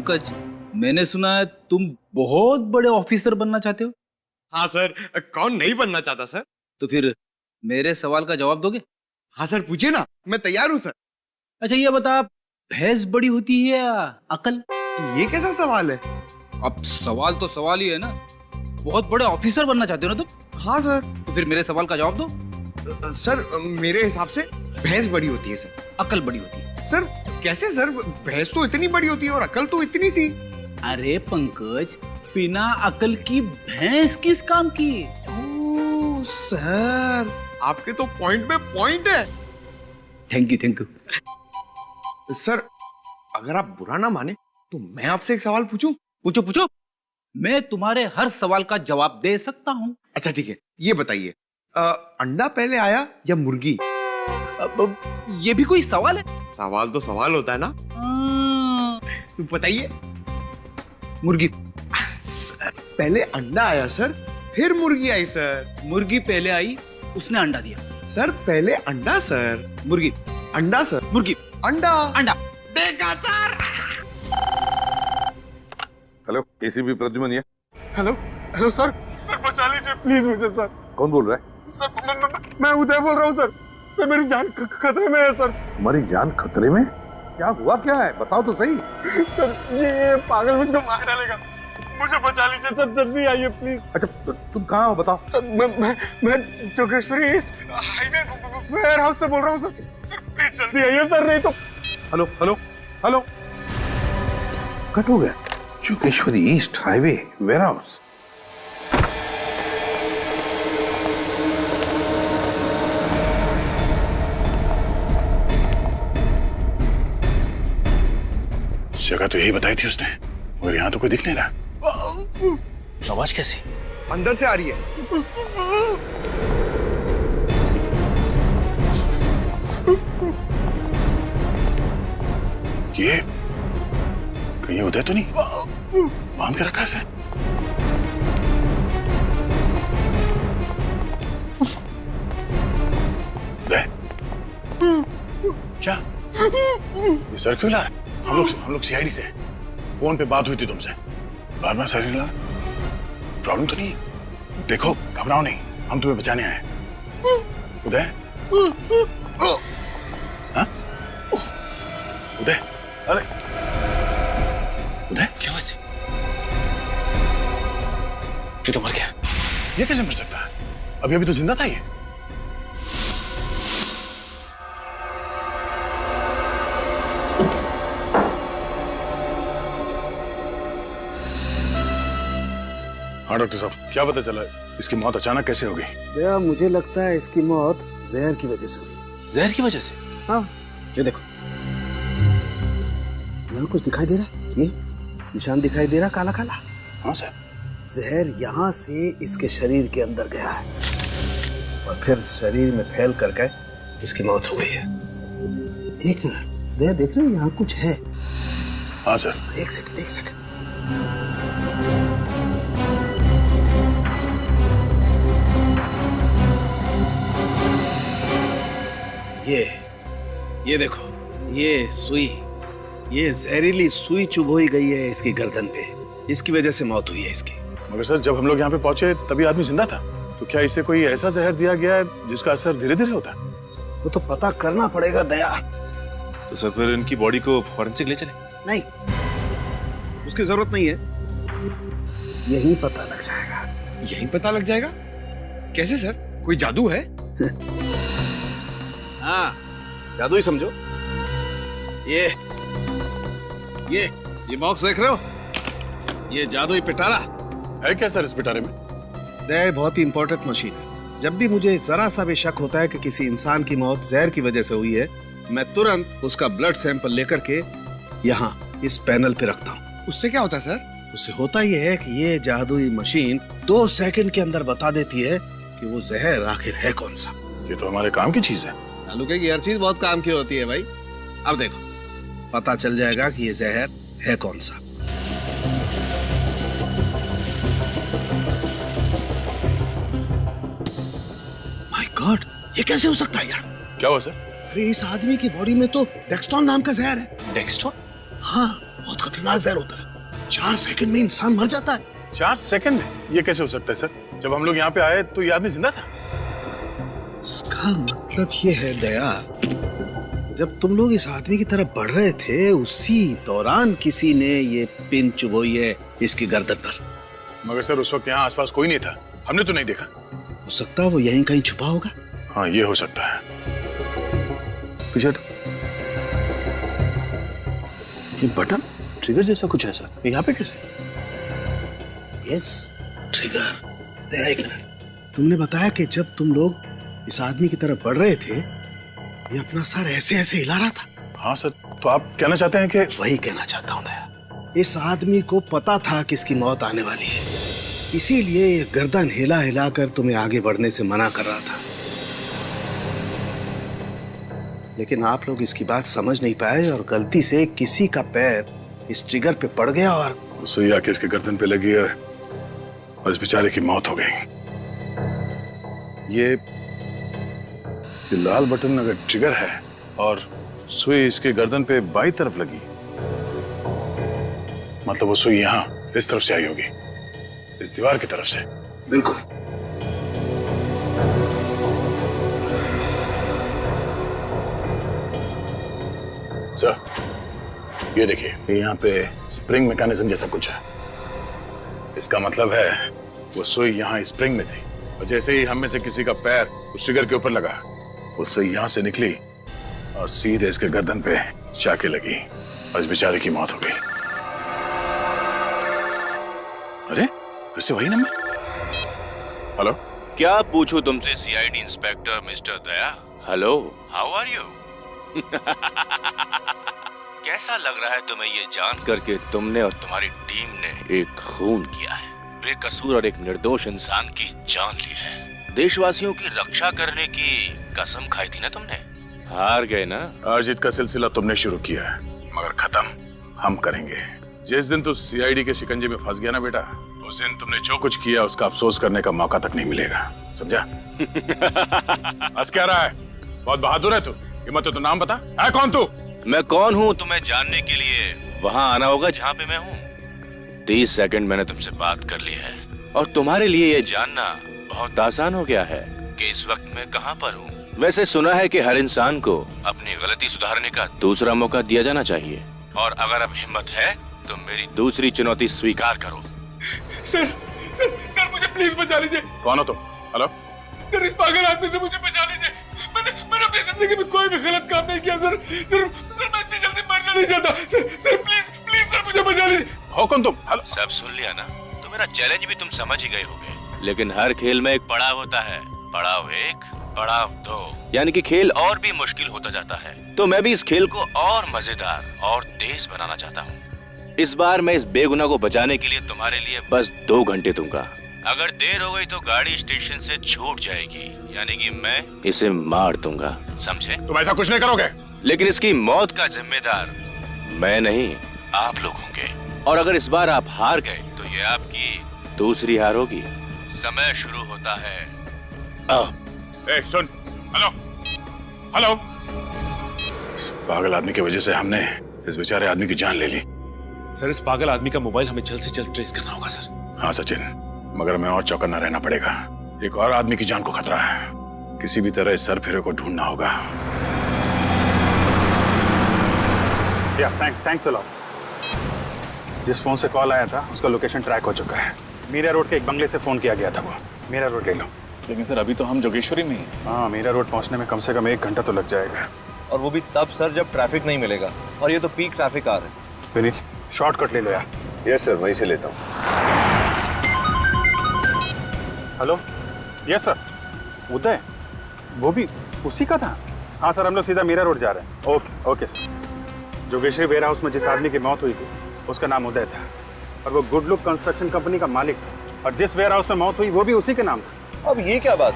पंकज, मैंने सुना है तुम बहुत बड़े ऑफिसर बनना चाहते हो। हाँ सर, कौन नहीं बनना चाहता सर। तो फिर मेरे सवाल का जवाब दोगे? हाँ सर, पूछिए ना, मैं तैयार हूँ सर। अच्छा ये बता, भैंस बड़ी होती है या अकल? ये कैसा सवाल है? अब सवाल तो सवाल ही है ना। बहुत बड़े ऑफिसर बनना चाहते हो ना तुम? हाँ सर। तो फिर मेरे सवाल का जवाब दो। सर मेरे हिसाब से भैंस बड़ी होती है सर। अकल बड़ी होती है। सर कैसे सर? भैंस तो इतनी बड़ी होती है और अकल तो इतनी सी। अरे पंकज, बिना अकल की भैंस किस काम की? ओह सर, आपके तो पॉइंट में पॉइंट है। Thank you thank you. Sir अगर आप बुरा ना माने तो मैं आपसे एक सवाल पूछूं? पूछो पूछो, मैं तुम्हारे हर सवाल का जवाब दे सकता हूँ। अच्छा ठीक है, ये बताइए, अंडा पहले आया या मुर्गी? ये भी कोई सवाल है? सवाल तो सवाल होता है ना। तो बताइए। मुर्गी। सर पहले अंडा आया सर, फिर मुर्गी आई सर। मुर्गी पहले आई, उसने अंडा दिया। सर पहले अंडा सर, मुर्गी। अंडा सर, मुर्गी। अंडा। अंडा। देखा सर। हेलो, एसीपी प्रद्युमन ये। हेलो हेलो सर, सर बचा लीजिए प्लीज मुझे सर। कौन बोल रहा है? सर मैं उदय बोल रहा हूँ सर। सर मेरी जान खतरे में है सर। तुम्हारी जान खतरे में? क्या हुआ, क्या है, बताओ तो सही। सर ये पागल मुझको मार डालेगा, मुझे बचा लीजिए सर, जल्दी आइए प्लीज। अच्छा तुम कहाँ हो बताओ। सर मैं Jogeshwari east highway warehouse से बोल रहा हूँ सर। सर प्लीज जल्दी आइए सर, नहीं तो। हेलो हेलो हेलो, कट हो गया। Jogeshwari east highway warehouse. जगह तो यही बताई थी उसने, मगर यहाँ तो कोई दिख नहीं रहा। आवाज कैसी? अंदर से आ रही है। ये कहीं उदय तो नहीं बांध के रखा है? उदय क्या ये सर क्यों ला रहे? हम लोग सीआईडी से फोन पे बात हुई थी तुमसे, बार बार सर ला। प्रॉब्लम तो नहीं? देखो घबराओ नहीं, हम तुम्हें बचाने आए हैं। उदय, हाँ? उदय, अरे उदय क्या वैसे? ये तो मर गया। ये कैसे मर सकता है? अभी अभी तो जिंदा था ये। हाँ डॉक्टर साहब, क्या पता चला इसकी मौत अचानक कैसे हो गई? भैया मुझे लगता है इसकी मौत जहर की वजह से हुई। जहर की वजह से? हाँ, ये देखो, यहाँ कुछ दिखाई दे रहा है, ये निशान दिखाई दे रहा काला काला। हाँ सर। जहर यहाँ से इसके शरीर के अंदर गया है और फिर शरीर में फैल करके इसकी मौत हो गई है। एक मिनट, देख रहे हो यहाँ कुछ है? हाँ सर। एक सेकंड। ये देखो, ये सुई, ये जहरीली सुई चुभोई गई है इसकी गर्दन पे, इसकी वजह से मौत हुई है इसकी। मगर सर जब हम लोग यहाँ पे पहुंचे तभी आदमी जिंदा था, तो क्या इसे कोई ऐसा जहर दिया गया है जिसका असर धीरे धीरे होता है? वो तो पता करना पड़ेगा दया। तो सर फिर इनकी बॉडी को फॉरेंसिक ले चले? नहीं, उसकी जरूरत नहीं है, यही पता लग जाएगा। यही पता लग जाएगा? कैसे सर, कोई जादू है? हाँ, जादू ही समझो। ये बॉक्स देख रहे हो, ये जादुई पिटारा है क्या सर इस पिटारे में? दया बहुत ही इंपॉर्टेंट मशीन है। जब भी मुझे जरा सा भी शक होता है कि किसी इंसान की मौत जहर की वजह से हुई है, मैं तुरंत उसका ब्लड सैंपल लेकर के यहाँ इस पैनल पे रखता हूँ। उससे क्या होता है सर? उससे होता यह है कि ये जादुई मशीन 2 सेकंड के अंदर बता देती है कि वो जहर आखिर है कौन सा। ये तो हमारे काम की चीज है। तालुके की हर चीज बहुत काम की होती है भाई। अब देखो, पता चल जाएगा कि ये जहर है कौन सा। माय गॉड, ये कैसे हो सकता है यार? क्या हुआ सर? अरे इस आदमी की बॉडी में तो डेक्सटोन नाम का जहर है। डेक्सटोन? हाँ, बहुत खतरनाक जहर होता है। 4 सेकंड में इंसान मर जाता है। 4 सेकंड में? ये कैसे हो सकता है सर? जब हम लोग यहाँ पे आए तो ये आदमी जिंदा था। इसका मतलब ये है दया, जब तुम लोग इस आदमी की तरफ बढ़ रहे थे उसी दौरान किसी ने ये पिन चुभोई है इसकी गर्दन पर। मगर सर उस वक्त यहाँ आसपास कोई नहीं था, हमने तो नहीं देखा। हो सकता है वो यहीं कहीं छुपा होगा। हाँ ये हो सकता है। पीछे तो ये बटन ट्रिगर जैसा कुछ है सर, यहाँ पे कैसे? Yes, trigger. एक मिनट, तुमने बताया कि जब तुम लोग इस आदमी की तरफ बढ़ रहे थे ये अपना सर ऐसे ऐसे हिला रहा था। हाँ सर, तो आप कहना चाहते हैं कि? वही कहना चाहता हूँ दया, इस आदमी को पता था कि इसकी मौत आने वाली है, इसीलिए ये गर्दन हिला हिला कर तुम्हें आगे बढ़ने से मना कर रहा था। लेकिन आप लोग इसकी बात समझ नहीं पाए और गलती से किसी का पैर इस ट्रिगर पे पड़ गया और सुई आके इसके गर्दन पे लगी है और इस बेचारे की मौत हो गई। ये लाल बटन अगर ट्रिगर है और सुई इसके गर्दन पे बाई तरफ लगी, मतलब वो सुई यहाँ इस तरफ से आई होगी, इस दीवार की तरफ से। बिल्कुल। सर ये देखिए, ये यहाँ पे स्प्रिंग मैकेनिज्म जैसा कुछ है। इसका मतलब है वो सुई यहाँ स्प्रिंग में थी और जैसे ही हम में से किसी का पैर उस ट्रिगर के ऊपर लगा, वो सुई यहाँ से निकली और सीधे इसके गर्दन पे जाके लगी और इस बेचारे की मौत हो गई। अरे फिर से वही नंबर। हेलो, क्या पूछूं तुमसे CID inspector mister Daya? Hello, how are you? कैसा लग रहा है तुम्हें ये जान करके तुमने और तुम्हारी टीम ने एक खून किया है, बेकसूर और एक निर्दोष इंसान की जान ली है। देशवासियों की रक्षा करने की कसम खाई थी ना तुमने, हार गए ना। हार जीत का सिलसिला तुमने शुरू किया है, मगर खत्म हम करेंगे। जिस दिन तू सीआईडी के शिकंजे में फंस गया ना बेटा, उस दिन तुमने जो कुछ किया उसका अफसोस करने का मौका तक नहीं मिलेगा, समझा? हंस क्या रहा है? बहुत बहादुर है तू। हिम्मत है तो नाम बता, है कौन तू? मैं कौन हूँ तुम्हें जानने के लिए वहाँ आना होगा जहाँ पे मैं हूँ। 30 सेकंड मैंने तुमसे बात कर ली है और तुम्हारे लिए ये जानना बहुत आसान हो गया है कि इस वक्त मैं कहाँ पर हूँ। वैसे सुना है कि हर इंसान को अपनी गलती सुधारने का दूसरा मौका दिया जाना चाहिए, और अगर अब हिम्मत है तो मेरी दूसरी चुनौती स्वीकार करो। सर सर सर मुझे प्लीज बचा लीजिए। कौन हो तुम? हेलो सर, इस पागल आदमी से मुझे बचा लीजिए। मैंने अपनी जिंदगी में कोई भी गलत काम नहीं किया सर। सर मैं इतनी जल्दी मरना नहीं चाहता। सर प्लीज प्लीज सर मुझे बचा लीजिए। हो कौन तुम? हेलो, सब सुन लिया ना? तो मेरा चैलेंज भी तुम समझ ही गए होगे, लेकिन हर खेल में एक पड़ाव होता है। पड़ाव 1, पड़ाव 2, यानी कि खेल और भी मुश्किल होता जाता है। तो मैं भी इस खेल को और मजेदार और तेज बनाना चाहता हूँ। इस बार मैं इस बेगुनाह को बचाने के लिए तुम्हारे लिए बस 2 घंटे दूंगा। अगर देर हो गई तो गाड़ी स्टेशन से छूट जाएगी, यानी कि मैं इसे मार दूंगा, समझे? तुम ऐसा कुछ नहीं करोगे। लेकिन इसकी मौत का जिम्मेदार मैं नहीं, आप लोग होंगे। और अगर इस बार आप हार गए तो ये आपकी दूसरी हार होगी। समय शुरू होता है। ए, सुन, हेलो हेलो। इस पागल आदमी की वजह से हमने इस बेचारे आदमी की जान ले ली। सर इस पागल आदमी का मोबाइल हमें जल्द से जल्द ट्रेस करना होगा सर। हाँ सचिन, मगर हमें और चौकन्ना रहना पड़ेगा। एक और आदमी की जान को खतरा है, किसी भी तरह इस सरफिरे को ढूंढना होगा। Thanks a lot. जिस फोन से कॉल आया था उसका लोकेशन ट्रैक हो चुका है। मीरा रोड के एक बंगले से फोन किया गया था। वो मीरा रोड ले लो। लेकिन सर अभी तो हम जोगेश्वरी में हैं। हाँ, मीरा रोड पहुंचने में कम से कम 1 घंटा तो लग जाएगा। और वो भी तब सर जब ट्रैफिक नहीं मिलेगा, और ये तो पीक ट्रैफिक आ रहा है। विनीत, शॉर्टकट ले लो यार। यस सर, वहीं से लेता हूँ। Hello, yes sir. उदय, वो भी उसी का था? हाँ सर, हम लोग सीधा मीरा रोड जा रहे हैं। Okay okay sir. Jogeshwari warehouse में जिस आदमी की मौत हुई थी उसका नाम उदय था, और वो गुड लुक कंस्ट्रक्शन कंपनी का मालिक था, और जिस वेयर हाउस में मौत हुई वो भी उसी के नाम था। अब ये क्या बात?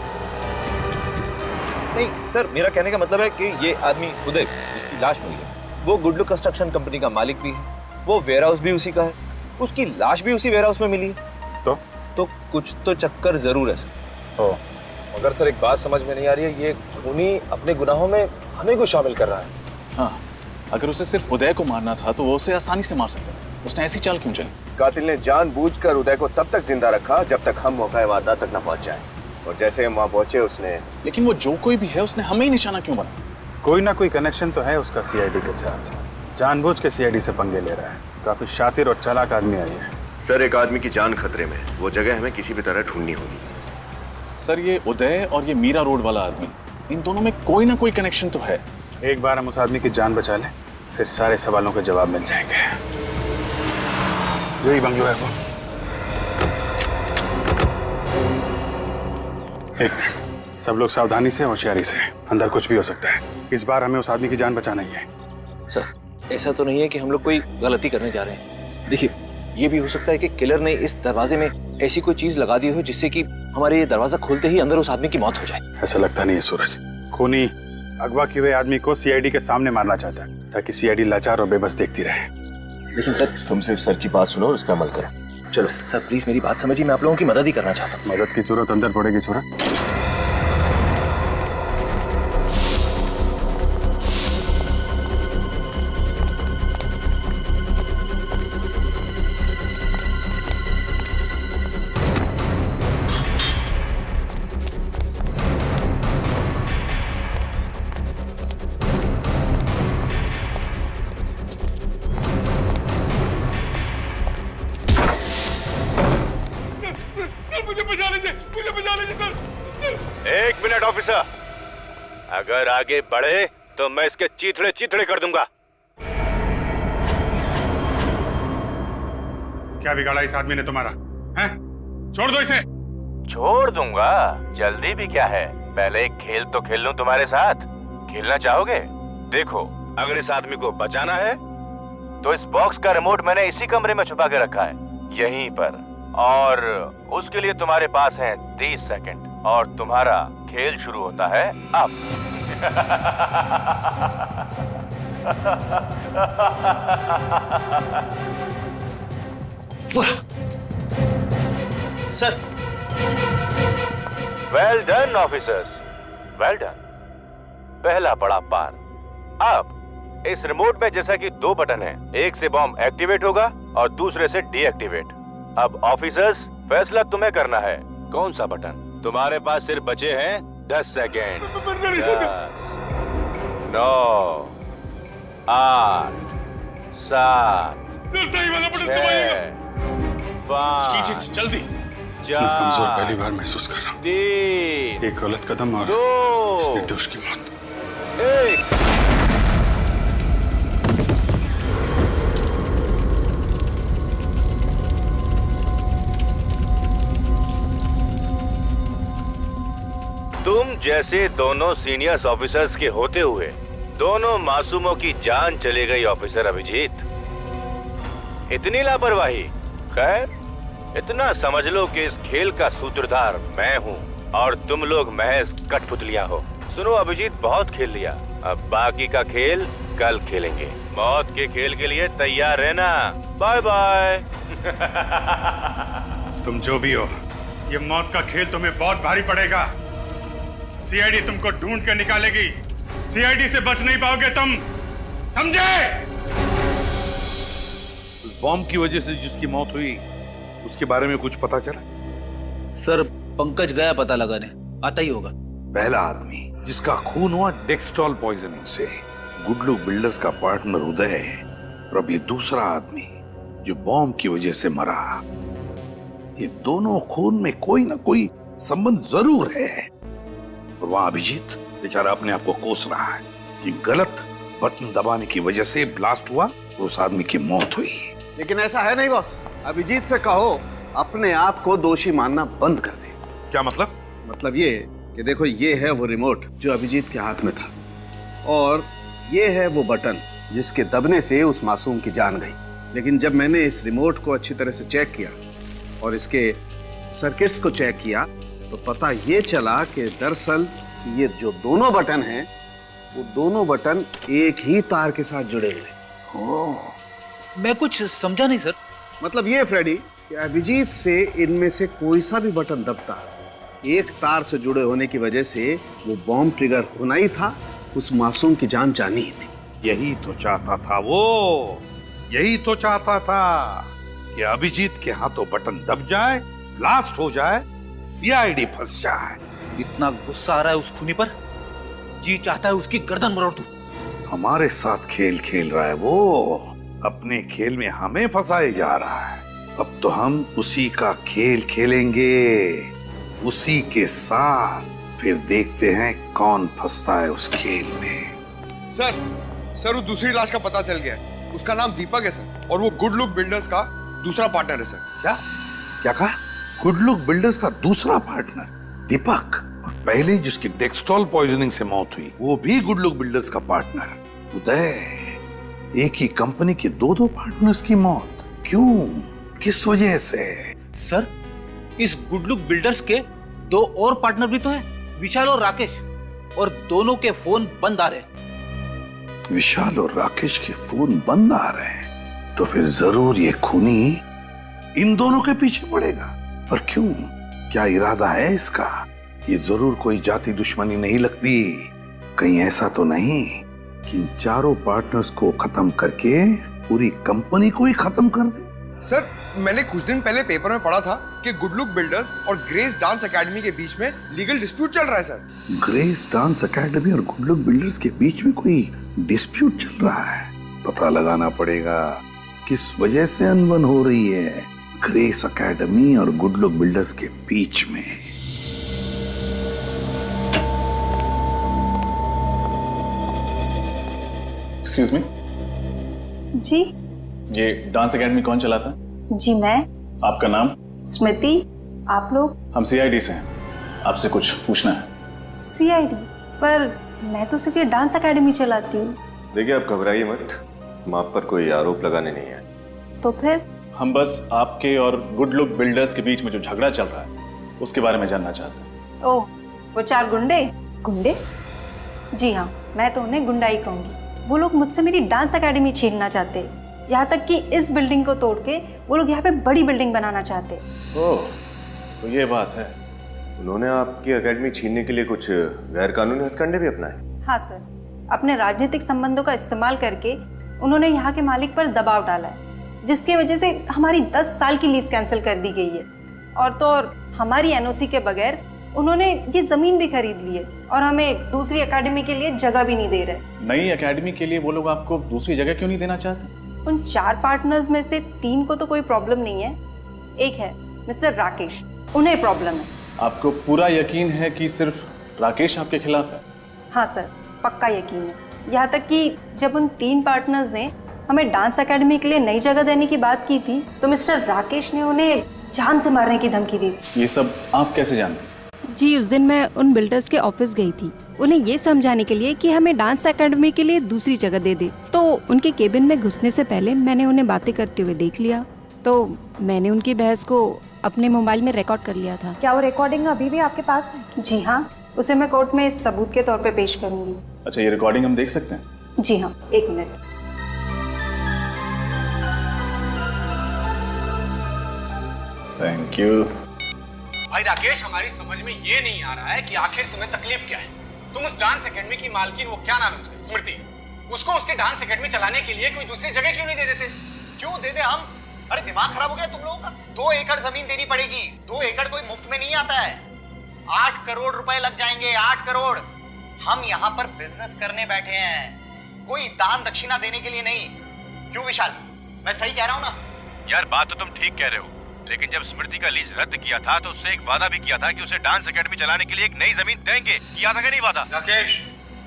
नहीं सर, मेरा कहने का मतलब है कि ये आदमी उदय जिसकी लाश मिली है, वो गुड लुक कंस्ट्रक्शन कंपनी का मालिक भी है, वो वेयर हाउस भी उसी का है, उसकी लाश भी उसी वेयर हाउस में मिली है। तो कुछ तो चक्कर जरूर है सर। मगर सर एक बात समझ में नहीं आ रही है, ये खूनी अपने गुनाहों में हमें को शामिल कर रहा है। हाँ, अगर उसे सिर्फ उदय को मारना था तो वो उसे आसानी से मार सकता था। उसने ऐसी चाल क्यों चली? कातिल ने जानबूझकर उदय को तब तक जिंदा रखा जब तक हम मौका वारदात तक न पहुंच जाए, और जैसे हम वहां पहुंचे उसने। लेकिन वो जो कोई भी है उसने हमें ही निशाना क्यों बना? कोई ना कोई कनेक्शन तो है उसका सीआईडी के साथ। जानबूझ के सीआईडी से पंगे ले रहा है। काफी शातिर और चालाक आदमी आई है। सर, एक आदमी की जान खतरे में, वो जगह हमें किसी भी तरह ढूंढनी होगी। सर, ये उदय और ये मीरा रोड वाला आदमी, इन दोनों में कोई ना कोई कनेक्शन तो है। एक बार हम उस आदमी की जान बचा लें, फिर सारे सवालों के जवाब मिल जाएंगे। यही बंगलो है वो। एक सब लोग सावधानी से, होशियारी से। अंदर कुछ भी हो सकता है। इस बार हमें उस आदमी की जान बचाना ही है। सर, ऐसा तो नहीं है कि हम लोग कोई गलती करने जा रहे हैं। देखिए, ये भी हो सकता है कि किलर ने इस दरवाजे में ऐसी कोई चीज लगा दी हो जिससे कि हमारे ये दरवाजा खोलते ही अंदर उस आदमी की मौत हो जाए। ऐसा लगता नहीं है सूरज। खूनी अगवा किए हुए आदमी को सीआईडी के सामने मारना चाहता है ताकि सीआईडी लाचार और बेबस देखती रहे। लेकिन सर, तुम सिर्फ सर की बात सुनो और उस पर अमल करो। चलो सर, प्लीज मेरी बात समझिए। मैं आप लोगों की मदद ही करना चाहता हूँ। मदद की जरूरत अंदर पड़ेगी सूरज। एक मिनट ऑफिसर, अगर आगे बढ़े तो मैं इसके चीथड़े चीथड़े कर दूंगा। क्या बिगाड़ा इस आदमी ने तुम्हारा? हैं? छोड़ दो इसे। छोड़ दूंगा? जल्दी भी क्या है, पहले एक खेल तो खेल लूं तुम्हारे साथ। खेलना चाहोगे? देखो, अगर इस आदमी को बचाना है तो इस बॉक्स का रिमोट मैंने इसी कमरे में छुपा के रखा है, यहीं पर, और उसके लिए तुम्हारे पास है 30 सेकंड और तुम्हारा खेल शुरू होता है अब। Sir, well done officers, well done. पहला पड़ा पार। अब इस रिमोट में जैसा कि 2 बटन हैं, एक से बॉम्ब एक्टिवेट होगा और दूसरे से डीएक्टिवेट। अब ऑफिसर्स, फैसला तुम्हें करना है, कौन सा बटन? तुम्हारे पास सिर्फ बचे हैं 10 सेकेंड। 10, 9, 8, 7, 6, 5, जल्दी। 4, कमजोर पहली बार महसूस कर रहा हूँ। 3, एक गलत कदम और 2, इस निर्दोष की मौत। 1। तुम जैसे दोनों सीनियर्स ऑफिसर्स के होते हुए दोनों मासूमों की जान चली गई ऑफिसर अभिजीत। इतनी लापरवाही। खैर, इतना समझ लो कि इस खेल का सूत्रधार मैं हूँ और तुम लोग महज कठपुतलियां हो। सुनो अभिजीत, बहुत खेल लिया, अब बाकी का खेल कल खेलेंगे। मौत के खेल के लिए तैयार रहना। Bye bye. तुम जो भी हो, ये मौत का खेल तुम्हें बहुत भारी पड़ेगा। सीआईडी तुमको ढूंढ कर निकालेगी। सीआईडी से बच नहीं पाओगे तुम, समझे? उस बॉम्ब की वजह से जिसकी मौत हुई उसके बारे में कुछ पता चला? सर, पंकज गया पता लगाने, आता ही होगा। पहला आदमी जिसका खून हुआ डेक्स्ट्रॉल पॉइजनिंग से, गुडलू बिल्डर्स का पार्टनर उदय है, और अब ये दूसरा आदमी जो बॉम्ब की वजह से मरा। ये दोनों खून में कोई ना कोई संबंध जरूर है। और वहां अभिजीत बेचारा अपने आप को कोस रहा है कि गलत बटन दबाने की वजह से ब्लास्ट हुआ और उस आदमी की मौत हुई। लेकिन ऐसा है नहीं बॉस। अभिजीत से कहो अपने आप को दोषी मानना बंद कर दे। क्या मतलब? मतलब ये कि देखो, ये है वो रिमोट जो अभिजीत के हाथ में था, और ये है वो बटन जिसके दबने से उस मासूम की जान गई। लेकिन जब मैंने इस रिमोट को अच्छी तरह से चेक किया और इसके सर्किट्स को चेक किया तो पता ये चला कि दरअसल ये जो दोनों बटन हैं वो दोनों बटन एक ही तार के साथ जुड़े हुए। मैं कुछ समझा नहीं सर। मतलब ये फ्रेडी कि अभिजीत से इनमें से कोई सा भी बटन दबता, एक तार से जुड़े होने की वजह से वो बॉम्ब ट्रिगर होना ही था, उस मासूम की जान जानी ही थी। यही तो चाहता था वो, यही तो चाहता था कि अभिजीत के हाथों बटन दब जाए, ब्लास्ट हो जाए, सीआईडी फंस जाए। इतना गुस्सा आ रहा है उस खूनी पर, जी चाहता है उसकी गर्दन मरोड़ दूं। हमारे साथ खेल खेल रहा है वो, अपने खेल में हमें फंसाए जा रहा है। अब तो हम उसी का खेल खेलेंगे, उसी के साथ। फिर देखते हैं कौन फंसता है उस खेल में। सर वो दूसरी लाश का पता चल गया है। उसका नाम दीपक है सर, और वो गुड लुक बिल्डर्स का दूसरा पार्टनर है सर। क्या कहा? गुड लुक बिल्डर्स का दूसरा पार्टनर दीपक, और पहले जिसकी डेक्सट्रॉल पॉइजनिंग से मौत हुई वो भी गुड लुक बिल्डर्स का पार्टनर। उदय, एक ही कंपनी के दो पार्टनर्स की मौत, क्यों, किस वजह से? सर, इस गुड लुक बिल्डर्स के 2 और पार्टनर भी तो हैं, विशाल और राकेश, और दोनों के फोन बंद आ रहे। विशाल और राकेश के फोन बंद आ रहे हैं, तो फिर जरूर ये खूनी इन दोनों के पीछे पड़ेगा। पर क्यों, क्या इरादा है इसका? ये जरूर कोई जाति दुश्मनी नहीं लगती। कहीं ऐसा तो नहीं कि इन चारों पार्टनर्स को खत्म करके पूरी कंपनी को ही खत्म कर दे? सर, मैंने कुछ दिन पहले पेपर में पढ़ा था कि गुड लुक बिल्डर्स और ग्रेस डांस एकेडमी के बीच में लीगल डिस्प्यूट चल रहा है सर। ग्रेस डांस एकेडमी और गुड लुक बिल्डर्स के बीच में कोई डिस्प्यूट चल रहा है? पता लगाना पड़ेगा किस वजह से अनबन हो रही है ग्रेस एकेडमी और गुड लुक बिल्डर्स के बीच में। एक्सक्यूज मी जी। ये डांस एकेडमी कौन चलाता? जी मैं। आपका नाम? स्मृति। आप लोग? हम सीआईडी से हैं, आपसे कुछ पूछना है। सीआईडी? पर मैं तो सिर्फ ये डांस एकेडमी चलाती हूँ। देखिए, आप घबराइए मत, हम आप पर कोई आरोप लगाने नहीं आए। तो फिर? हम बस आपके और गुड लुक बिल्डर्स के बीच में जो झगड़ा चल रहा है उसके बारे में जानना चाहते हैं। ओह, वो 4 गुंडे? गुंडे? जी हाँ, मैं तो उन्हें गुंडा ही कहूँगी। वो लोग मुझसे मेरी डांस एकेडमी छीनना चाहते, यहाँ तक कि इस बिल्डिंग को तोड़ के वो लोग यहाँ पे बड़ी बिल्डिंग बनाना चाहते। ओह, तो ये बात है। उन्होंने आपकी एकेडमी छीनने के लिए कुछ गैर कानूनी हथकंडे भी अपनाए? हाँ सर, अपने राजनीतिक संबंधों का इस्तेमाल करके उन्होंने यहाँ के मालिक पर दबाव डाला है, जिसकी वजह से हमारी 10 साल की लीज कैंसिल कर दी गई है। और तो और हमारी एनओसी के बगैर उन्होंने ये जमीन भी खरीद ली है, और हमें दूसरी एकेडमी के लिए जगह भी नहीं दे रहे। नई एकेडमी के लिए वो लोग आपको दूसरी जगह क्यों नहीं देना चाहते? उन 4 पार्टनर्स में से 3 को तो कोई प्रॉब्लम नहीं है, एक है मिस्टर राकेश, उन्हें प्रॉब्लम है। आपको पूरा यकीन है कि सिर्फ राकेश आपके खिलाफ है? हाँ सर, पक्का यकीन है। यहाँ तक कि जब उन 3 पार्टनर्स ने हमें डांस एकेडमी के लिए नई जगह देने की बात की थी, तो मिस्टर राकेश ने उन्हें जान से मारने की धमकी दी। ये सब आप कैसे जानते? जी, उस दिन मैं उन बिल्डर्स के ऑफिस गई थी, उन्हें ये समझाने के लिए कि हमें डांस एकेडमी के लिए दूसरी जगह दे दे। तो उनके केबिन में घुसने से पहले मैंने उन्हें बातें करते हुए देख लिया, तो मैंने उनकी बहस को अपने मोबाइल में रिकॉर्ड कर लिया था। क्या वो रिकॉर्डिंग अभी भी आपके पास है? जी हाँ, उसे मैं कोर्ट में सबूत के तौर पे पेश करूंगी। अच्छा, ये रिकॉर्डिंग हम देख सकते हैं? जी हाँ, 1 मिनट। Thank you. भाई राकेश, हमारी समझ में ये नहीं आ रहा है कि आखिर तुम्हें तकलीफ क्या है। तुम उस डांस एकेडमी की मालकिन, वो क्या नाम है उसका, स्मृति, उसको उसकी डांस एकेडमी चलाने के लिए कोई दूसरी जगह क्यों नहीं दे देते? क्यों दे दे हम? अरे दिमाग खराब हो गया तुम लोगों का? 2 एकड़ जमीन देनी पड़ेगी। 2 एकड़ कोई मुफ्त में नहीं आता है। 8 करोड़ रुपए लग जाएंगे, 8 करोड़। हम यहाँ पर बिजनेस करने बैठे हैं, कोई दान दक्षिणा देने के लिए नहीं। क्यों विशाल, मैं सही कह रहा हूँ ना? यार, बात तो तुम ठीक कह रहे हो, लेकिन जब स्मृति का लीज रद्द किया था तो उससे एक वादा भी किया था कि उसे डांस एकेडमी चलाने के लिए एक नई जमीन देंगे। किया था कि नहीं वादा? राकेश,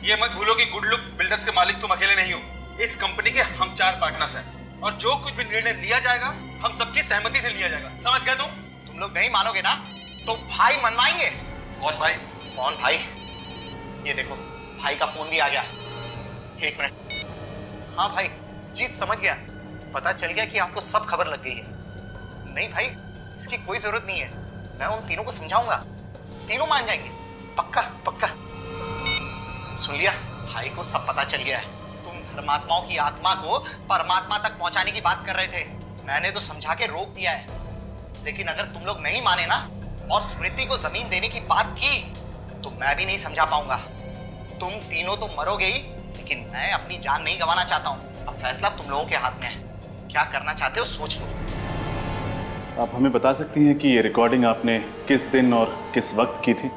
ये मत भूलो कि गुड लुक बिल्डर्स के मालिक तुम अकेले नहीं हो। इस कंपनी के हम 4 पार्टनर्स हैं, और जो कुछ भी निर्णय लिया जाएगा हम सबकी सहमति से लिया जाएगा। समझ गए तुम? तुम लोग नहीं मानोगे ना तो भाई मनवाएंगे। कौन भाई? कौन भाई? ये देखो, भाई का फोन भी आ गया। 1 मिनट। हाँ भाई जी, समझ गया। पता चल गया कि आपको सब खबर लग गई है। नहीं भाई, इसकी कोई जरूरत नहीं है। मैं उन तीनों को समझाऊंगा, तीनों मान जाएंगे। पक्का पक्का। सुन लिया, भाई को सब पता चल गया है। तुम धर्मात्माओं की आत्मा को परमात्मा तक पहुंचाने की बात कर रहे थे। मैंने तो समझा के रोक दिया है, लेकिन अगर तुम लोग नहीं माने ना और स्मृति को जमीन देने की बात की तो मैं भी नहीं समझा पाऊंगा। तुम तीनों तो मरोगे ही, लेकिन मैं अपनी जान नहीं गंवाना चाहता हूँ। अब फैसला तुम लोगों के हाथ में है, क्या करना चाहते हो सोच लो। आप हमें बता सकती हैं कि ये रिकॉर्डिंग आपने किस दिन और किस वक्त की थी?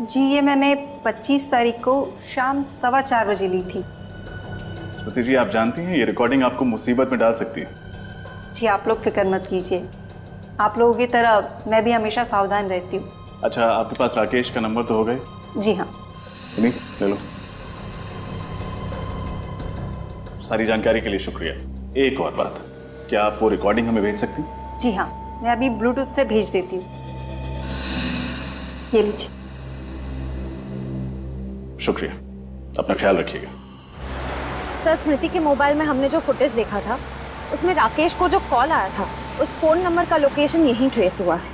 जी ये मैंने 25 तारीख को शाम 4:15 बजे ली थी। स्मृति जी, आप जानती हैं ये रिकॉर्डिंग आपको मुसीबत में डाल सकती है। जी आप लोग फिक्र मत कीजिए, आप लोगों की तरह मैं भी हमेशा सावधान रहती हूँ। अच्छा, आपके पास राकेश का नंबर तो हो गए? जी हाँ। नहीं, ले लो। सारी जानकारी के लिए शुक्रिया। एक और बात, क्या आप वो रिकॉर्डिंग हमें भेज सकती? जी हाँ, मैं अभी ब्लूटूथ से भेज देती हूँ। ये लीजिए। शुक्रिया, अपना ख्याल रखिएगा। सर, स्मृति के मोबाइल में हमने जो फुटेज देखा था उसमें राकेश को जो कॉल आया था उस फोन नंबर का लोकेशन यहीं ट्रेस हुआ है।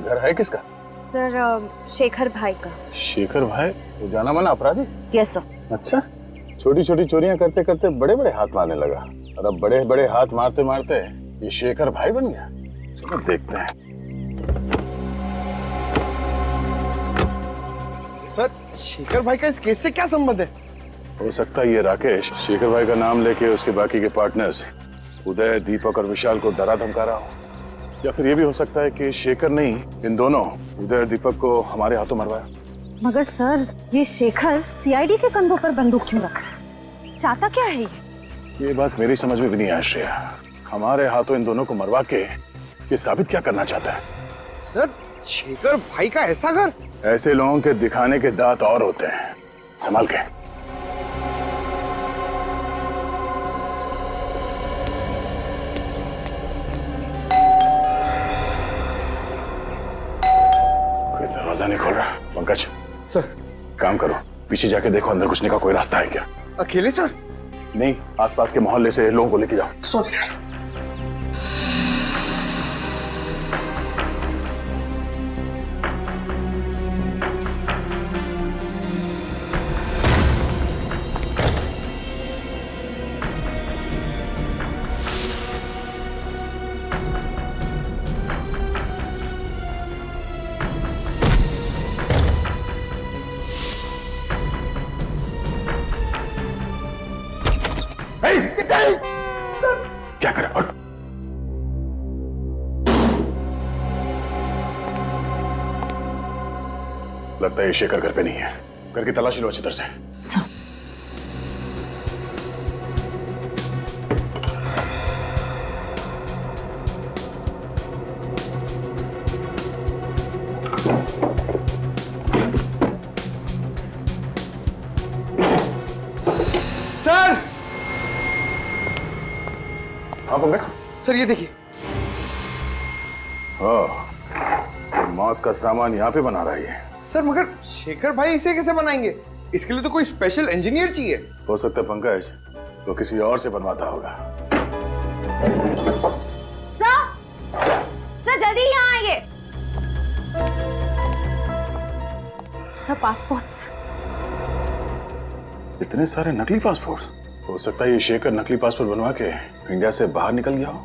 घर है किसका? सर, शेखर भाई का। शेखर भाई? वो जाना माना अपराधी? Yes sir. अच्छा, छोटी छोटी चोरियां करते करते बड़े बड़े हाथ मारने लगा और अब बड़े बड़े हाथ मारते मारते ये शेखर भाई बन गया। चलो देखते हैं। सर, शेखर भाई का इस केस से क्या संबंध है? हो सकता है ये राकेश शेखर भाई का नाम लेके उसके बाकी के पार्टनर्स उदय, दीपक और विशाल को डरा धमका रहा हो, या फिर ये भी हो सकता है कि शेखर नहीं, इन दोनों उदय और दीपक को हमारे हाथों मरवाया। मगर सर, ये शेखर सीआईडी के कंधों पर बंदूक क्यों रखा है? चाहता क्या है ये बात मेरी समझ में भी नहीं आया श्रेया। हमारे हाथों इन दोनों को मरवा के ये साबित क्या करना चाहता है? सर, शेखर भाई का ऐसा घर? ऐसे लोगों के दिखाने के दांत और होते हैं, संभाल के। कोई दरवाजा नहीं खोल रहा। पंकज सर, काम करो, पीछे जाके देखो अंदर घुसने का कोई रास्ता है क्या। अकेले सर? नहीं, आसपास के मोहल्ले से लोगों को लेके जाओ। Sorry sir. क्या कर? लगता है ये शेखर घर पे नहीं है। घर की तलाशी लो अच्छी तरह से। सर! हाँ पंकज? सर ये देखिए। हाँ, मौत का सामान यहाँ पे बना रहा है। सर मगर शेखर भाई इसे कैसे बनाएंगे? इसके लिए तो कोई स्पेशल इंजीनियर चाहिए। हो सकता है पंकज तो किसी और से बनवाता होगा। सर जल्दी यहाँ आइए। Sir, passports. इतने सारे नकली पासपोर्ट? हो सकता है ये शेखर नकली पासपोर्ट बनवा के इंडिया से बाहर निकल गया हो।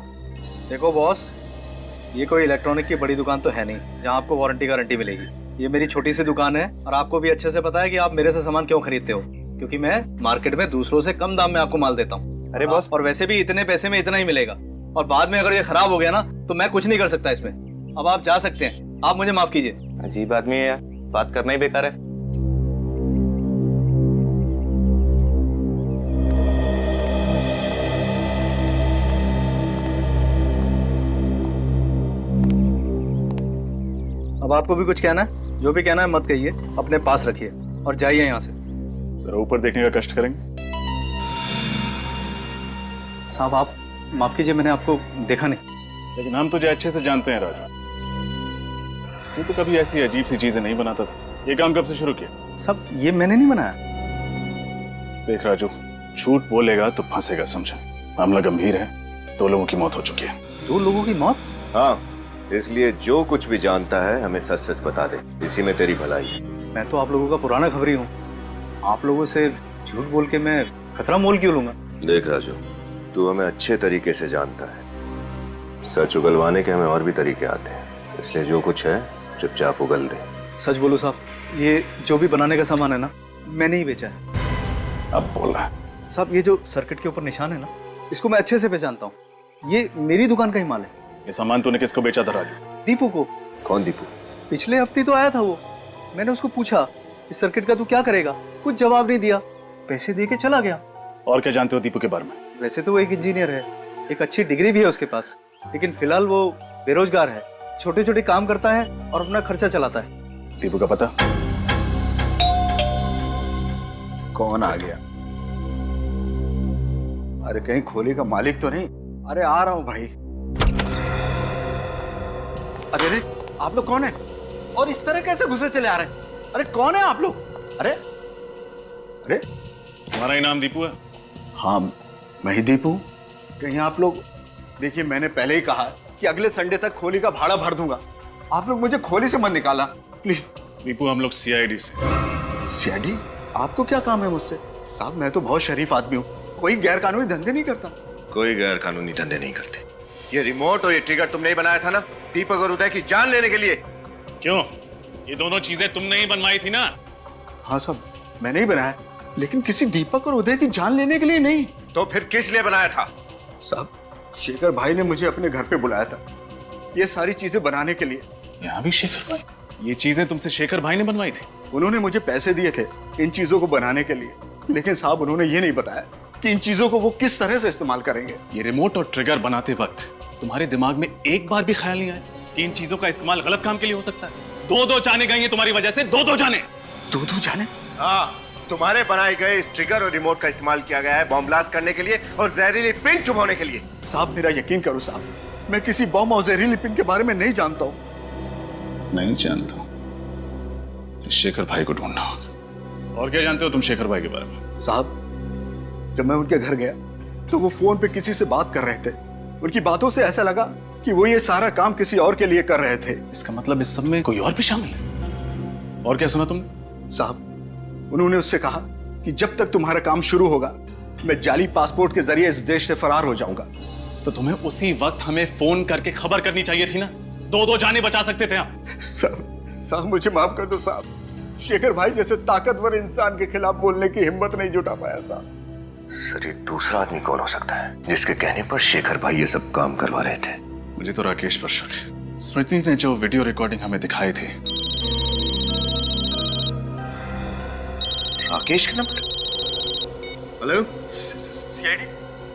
देखो बॉस, ये कोई इलेक्ट्रॉनिक की बड़ी दुकान तो है नहीं जहाँ आपको वारंटी गारंटी मिलेगी। ये मेरी छोटी सी दुकान है और आपको भी अच्छे से पता है कि आप मेरे से सामान क्यों खरीदते हो, क्योंकि मैं मार्केट में दूसरों से कम दाम में आपको माल देता हूँ। अरे बॉस, और वैसे भी इतने पैसे में इतना ही मिलेगा, और बाद में अगर ये खराब हो गया ना तो मैं कुछ नहीं कर सकता इसमें। अब आप जा सकते हैं, आप मुझे माफ कीजिए। अजीब आदमी है यार, बात करना ही बेकार है। अब आपको भी कुछ कहना है? जो भी कहना है मत कहिए, अपने पास रखिए और जाइए यहाँ से। जरा ऊपर देखने का कष्ट करेंगे? साहब आप माफ कीजिए, मैंने आपको देखा नहीं। लेकिन हम तुझे अच्छे से जानते हैं राजू, तू तो कभी ऐसी अजीब सी चीजें नहीं बनाता था। ये काम कब से शुरू किया? सब ये मैंने नहीं बनाया। देख राजू, झूठ बोलेगा तो फंसेगा, समझा? मामला गंभीर है, 2 लोगों की मौत हो चुकी है। 2 लोगों की मौत? हाँ, इसलिए जो कुछ भी जानता है हमें सच सच बता दे, इसी में तेरी भलाई है। मैं तो आप लोगों का पुराना खबरी हूँ, आप लोगों से झूठ बोल के मैं खतरा मोल क्यों लूंगा? देख राजू, तू हमें अच्छे तरीके से जानता है, सच उगलवाने के हमें और भी तरीके आते हैं, इसलिए जो कुछ है चुपचाप उगल दे। सच बोलो साहब, ये जो भी बनाने का सामान है ना, मैंने ही बेचा है। अब बोल रहा है। साहब ये जो सर्किट के ऊपर निशान है ना, इसको मैं अच्छे से पहचानता हूँ। ये मेरी दुकान का ही माल है। ये सामान तूने किसको बेचा था राजू? दीपू को। कौन दीपू? पिछले हफ्ते तो आया था वो। मैंने उसको पूछा इस सर्किट का तू क्या करेगा, कुछ जवाब नहीं दिया, पैसे दे के चला गया। और क्या जानते हो दीपू के बारे में? वैसे तो वो एक इंजीनियर है, एक अच्छी डिग्री भी है उसके पास, लेकिन फिलहाल वो बेरोजगार है, छोटे छोटे काम करता है और अपना खर्चा चलाता है। दीपू का पता? कौन आ गया? अरे कहीं खोली का मालिक तो नहीं? अरे आ रहा हूं भाई। अरे रे, आप लोग कौन है और इस तरह कैसे घुसे चले आ रहे हैं? अरे कौन है आप लोग? अरे अरे तुम्हारा ही नाम दीपू है? हाँ मैं ही दीपू। कहीं आप लोग, देखिए मैंने पहले ही कहा कि अगले संडे तक खोली का भाड़ा भर दूंगा। आप लोग मुझे खोली से मत निकाला प्लीज। दीपू हम लोग सीआईडी से। सीआईडी? आपको क्या काम है मुझसे? साहब मैं तो बहुत शरीफ आदमी हूँ, कोई गैर कानूनी धंधे नहीं करता। कोई गैर कानूनी धंधे नहीं करते। ये रिमोट और ये ट्रिगर तुमने ही बनाया था ना, दीपक और उदय की जान लेने के लिए? क्यों, ये दोनों चीजें तुमने ही बनवाई थी ना? हाँ साहब मैंने ही बनाया, लेकिन किसी दीपक और उदय की जान लेने के लिए नहीं। तो फिर किस लिए बनाया था? साहब शेखर भाई ने मुझे अपने घर पे बुलाया था ये सारी चीजें बनाने के लिए। यहाँ भी शेखर भाई? ये चीजें तुमसे शेखर भाई ने बनवाई थी? उन्होंने मुझे पैसे दिए थे इन चीजों को बनाने के लिए, लेकिन साहब उन्होंने ये नहीं बताया कि इन चीजों को वो किस तरह से इस्तेमाल करेंगे। ये रिमोट और ट्रिगर बनाते वक्त तुम्हारे दिमाग में एक बार भी ख्याल नहीं आया कि इन चीजों का इस्तेमाल गलत काम के लिए हो सकता है? दो जाने गई हैं तुम्हारी वजह से, दो जाने। दो जाने? हाँ, तुम्हारे बनाए गए इस ट्रिगर और रिमोट का इस्तेमाल किया गया है बॉम्ब ब्लास्ट करने के लिए और जहरीली पिन चुभोने के लिए। साहब मेरा यकीन करो साहब, मैं किसी बॉम्ब और जहरीली पिन के बारे में नहीं जानता हूँ। नहीं जानता हूँ? शेखर भाई को ढूंढना होगा। और क्या जानते हो तुम शेखर भाई के बारे में? साहब जब मैं उनके घर गया तो वो फोन पे किसी से बात कर रहे थे। उनकी बातों से ऐसा लगा कि वो ये सारा काम किसी और के लिए कर रहे थे। इसका मतलब इस सब में कोई और भी शामिल है? और क्या सुना तुमने? साहब उन्होंने उससे कहा कि जब तक तुम्हारा काम शुरू होगा मैं जाली पासपोर्ट के जरिए इस देश से फरार हो जाऊंगा। तो तुम्हें उसी वक्त हमें फोन करके खबर करनी चाहिए थी ना, दो जाने बचा सकते थे आप। साहब मुझे माफ कर दो साहब, शेखर भाई जैसे ताकतवर इंसान के खिलाफ बोलने की हिम्मत नहीं जुटा पाया साहब। सर ये दूसरा आदमी कौन हो सकता है जिसके कहने पर शेखर भाई ये सब काम करवा रहे थे? मुझे तो राकेश पर शक है। स्मृति ने जो वीडियो रिकॉर्डिंग हमें दिखाई थी। राकेश का नंबर? हेलो सीआईडी,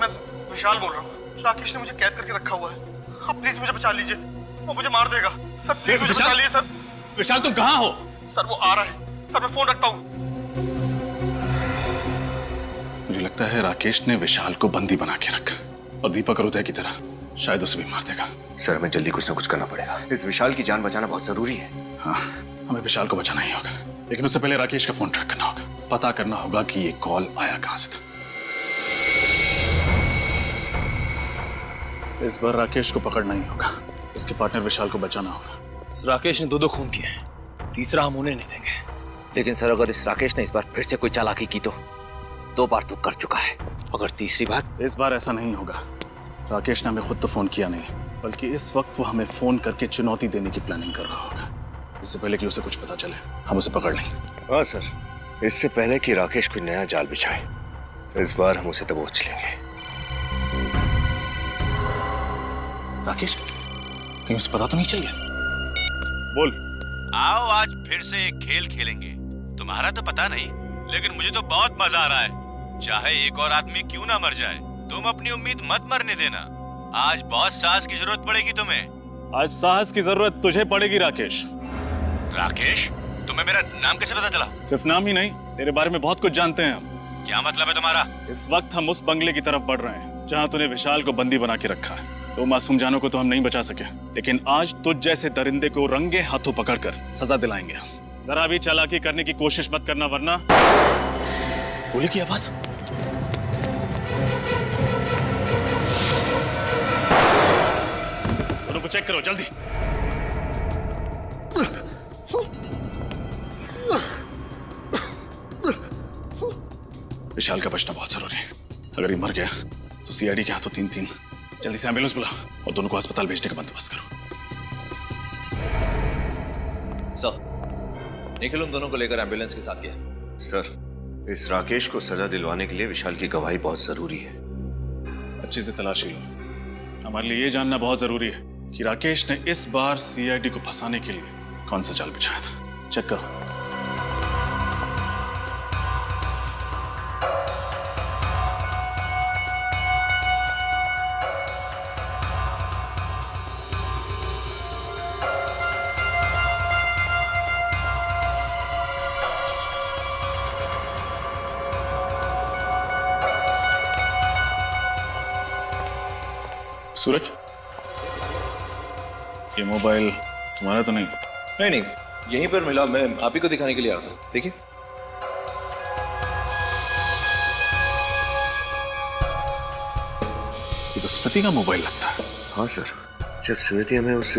मैं विशाल बोल रहा हूँ। राकेश ने मुझे कैद करके रखा हुआ है, आप प्लीज मुझे बचा लीजिए, वो मुझे मार देगा। सर प्लीज मुझे बचा लीजिए सर। विशाल तुम कहाँ हो? सर वो आ रहा है सर, मैं फोन रखता हूँ। मुझे लगता है राकेश ने विशाल को बंदी बना के रखा और दीपक और उदय की तरह शायद उसे भी मार देगा। सर हमें जल्दी कुछ ना कुछ करना पड़ेगा, इस विशाल की जान बचाना बहुत जरूरी है। हाँ हमें विशाल को बचाना ही होगा, लेकिन उससे पहले राकेश का फोन ट्रैक करना होगा, पता करना होगा कि ये कॉल आया कहां से था। इस बार राकेश को पकड़ना ही होगा, उसके पार्टनर विशाल को बचाना होगा। इस राकेश ने दो खून किए हैं, तीसरा हम उन्हें नहीं देंगे। लेकिन सर अगर इस राकेश ने इस बार फिर से कोई चालाकी की तो 2 बार तो कर चुका है, अगर तीसरी बार? इस बार ऐसा नहीं होगा। राकेश ने हमें खुद तो फोन किया नहीं, बल्कि इस वक्त वो हमें फोन करके चुनौती देने की प्लानिंग कर रहा होगा। इससे पहले कि उसे कुछ पता चले हम उसे पकड़ लेंगे। हाँ सर, इससे पहले कि राकेश कोई नया जाल बिछाए, इस बार हम उसे दबोच लेंगे। राकेश कहीं उसे पता तो नहीं चाहिए? बोल। आओ आज फिर से एक खेल खेलेंगे। तुम्हारा तो पता नहीं, लेकिन मुझे तो बहुत मजा आ रहा है। चाहे एक और आदमी क्यों ना मर जाए, तुम अपनी उम्मीद मत मरने देना। आज बहुत साहस की जरूरत पड़ेगी तुम्हें। आज साहस की जरूरत तुझे पड़ेगी राकेश। राकेश, तुम्हें मेरा नाम कैसे पता चला? सिर्फ नाम ही नहीं, तेरे बारे में बहुत कुछ जानते हैं हम। क्या मतलब है तुम्हारा? इस वक्त हम उस बंगले की तरफ बढ़ रहे हैं जहाँ तूने विशाल को बंदी बना के रखा है। तो मासूम जानों को तो हम नहीं बचा सके, लेकिन आज तुझ जैसे दरिंदे को रंगे हाथों पकड़कर सजा दिलाएंगे हम। जरा भी चालाकी करने की कोशिश मत करना, वरना गोली की आवाज। दोनों को चेक करो जल्दी। विशाल का बचना बहुत जरूरी है। अगर ये मर गया तो सीआईडी के हाथों 3-3। जल्दी से एम्बुलेंस बुला और दोनों को अस्पताल भेजने का बंदोबस्त करो। सर, निखिल उन दोनों को लेकर एम्बुलेंस के साथ गया। सर, इस राकेश को सजा दिलवाने के लिए विशाल की गवाही बहुत जरूरी है। अच्छे से तलाशी लो। हमारे लिए ये जानना बहुत जरूरी है कि राकेश ने इस बार सीआईडी को फंसाने के लिए कौन सा जाल बिछाया था। चेक करो। सूरज, ये मोबाइल तुम्हारा तो नहीं? नहीं नहीं, यहीं पर मिला, मैं आप ही को दिखाने के लिए आ रहा हूँ। देखिए। ये तो स्मृति का मोबाइल लगता है। हाँ सर, जब स्मृति हमें उस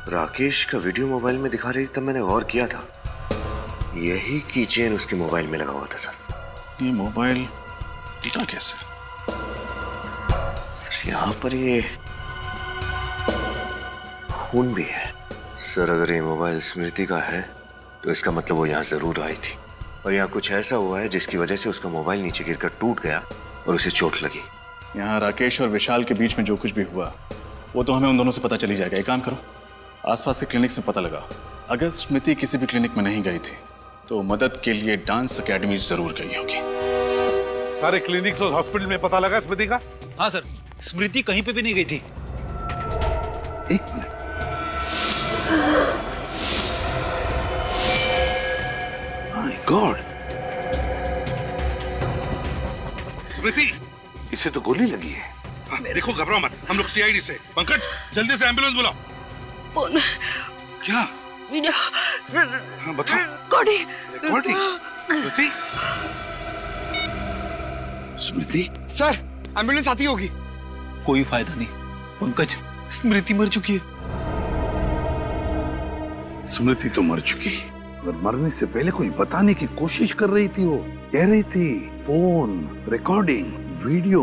राकेश का वीडियो मोबाइल में दिखा रही थी तब मैंने गौर किया था, यही की चेन उसके मोबाइल में लगा हुआ था सर। ये मोबाइल टूटा कैसे? सर यहाँ पर ये खून भी है। सर अगर ये मोबाइल स्मृति का है तो इसका मतलब वो यहाँ जरूर आई थी और यहाँ कुछ ऐसा हुआ है जिसकी वजह से उसका मोबाइल नीचे गिरकर टूट गया और उसे चोट लगी। यहाँ राकेश और विशाल के बीच में जो कुछ भी हुआ वो तो हमें उन दोनों से पता चली जाएगा। एक काम करो, आसपास के क्लिनिक्स में पता लगा। अगर स्मृति किसी भी क्लिनिक में नहीं गई थी तो मदद के लिए डांस अकेडमी जरूर गई होगी। सारे क्लिनिक्स और हॉस्पिटल में पता लगा स्मृति का? हाँ सर, स्मृति कहीं पे भी नहीं गई थी। एक मिनट, माय गॉड, स्मृति, इसे तो गोली लगी है। हाँ, देखो घबराओ मत, हम लोग सीआईडी से। पंकज जल्दी से एम्बुलेंस बुलाओ। फोन क्या? वीडियो। हाँ बताओ। रिकॉर्डिंग। स्मृति, स्मृति। सर एम्बुलेंस आती होगी। कोई फायदा नहीं पंकज, स्मृति मर चुकी है। स्मृति तो मर चुकी, और मरने से पहले कोई बताने की कोशिश कर रही थी। वो कह रही थी फोन, रिकॉर्डिंग, वीडियो।